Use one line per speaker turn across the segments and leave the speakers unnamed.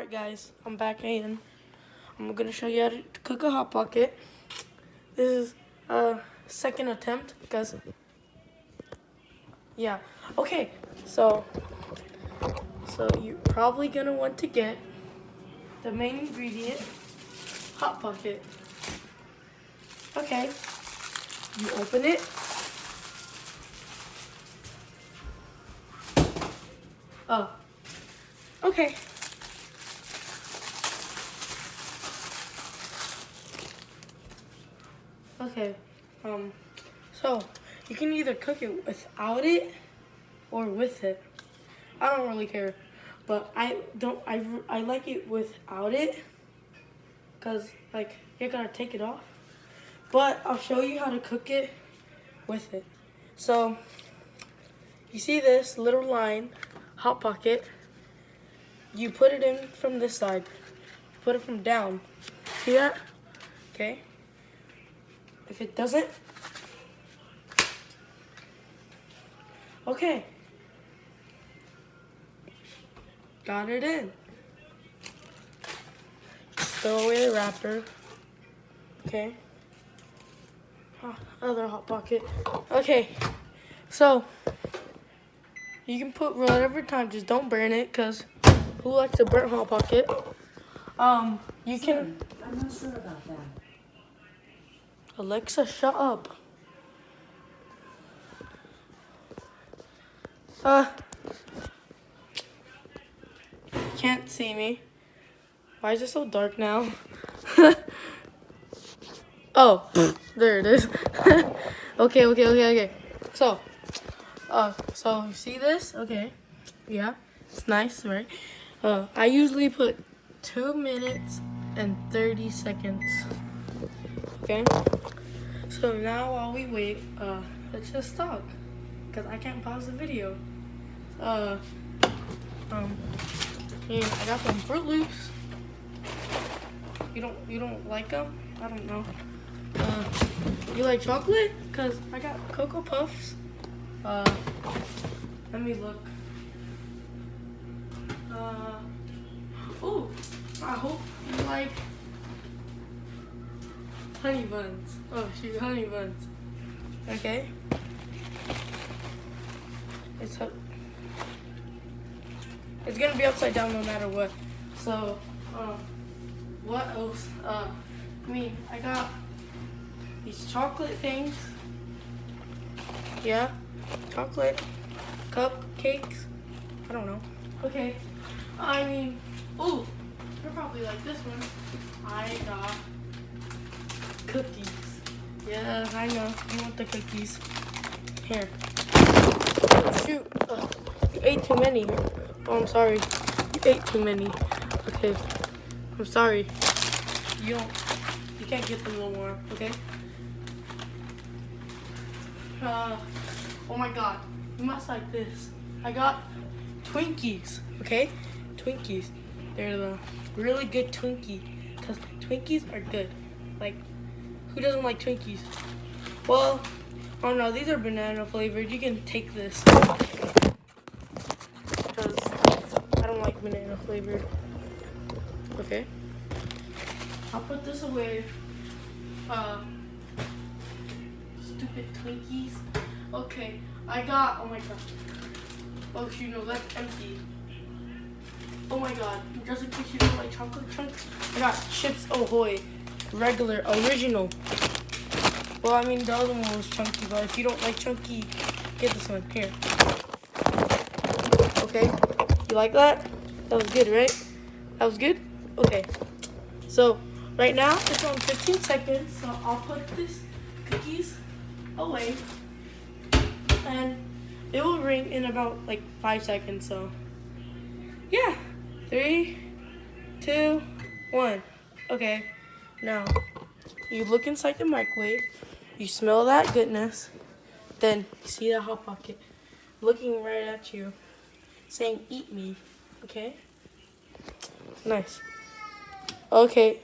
Alright guys, I'm back in. I'm gonna show you how to cook a hot pocket. This is a second attempt because yeah. Okay, so you're probably gonna want to get the main ingredient, hot pocket. Okay, you open it. Oh, okay. Okay, so you can either cook it without it or with it. I don't really care, but I like it without it because like you're gonna take it off. But I'll show you how to cook it with it. So you see this little line, hot pocket. You put it in from this side. Put it from down. See that? Okay. If it doesn't, okay. Got it in. Throw away the wrapper. Okay. Other hot pocket. Okay. So you can put whatever time, just don't burn it, cause who likes a burnt hot pocket? You can.
I'm not sure about that.
Alexa, shut up. Can't see me. Why is it so dark now? Oh, there it is. Okay. So you see this? Okay. Yeah, it's nice, right? I usually put 2 minutes and 30 seconds. Okay. So now while we wait, let's just talk, cause I can't pause the video. I got some Fruit Loops. You don't like them? I don't know. You like chocolate? Cause I got Cocoa Puffs. Let me look. Oh, I hope you like honey buns. Oh shoot, honey buns. Okay. It's gonna be upside down no matter what. So, what else? I got these chocolate things. Yeah, chocolate cupcakes. I don't know. Okay. Oh, you're probably like this one. I got cookies. Yeah, I know. You want the cookies. Here. Oh, shoot. You ate too many. Oh, I'm sorry. You ate too many. Okay. I'm sorry. You can't get them no more, okay? Oh my god. You must like this. I got Twinkies, okay? Twinkies. They're the really good Twinkie. Because Twinkies are good. Like, who doesn't like Twinkies? Well, oh no, these are banana flavored. You can take this. Because I don't like banana flavored. Okay. I'll put this away. Stupid Twinkies. Okay, I got, oh my god. Oh shoot, no, that's empty. Oh my god, just in case you don't like chocolate chunks, I got Chips Ahoy, regular, original. Well, the other one was chunky, but if you don't like chunky, get this one, here. Okay, you like that? That was good, right? That was good? Okay, so right now it's on 15 seconds, so I'll put this cookies away, and it will ring in about like 5 seconds, so yeah. 3, 2, 1. Okay, now you look inside the microwave, you smell that goodness, then you see that hot pocket looking right at you, saying eat me. Okay, nice. Okay,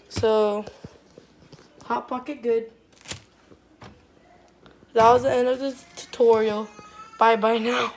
so hot pocket good. That was the end of this tutorial. Bye now.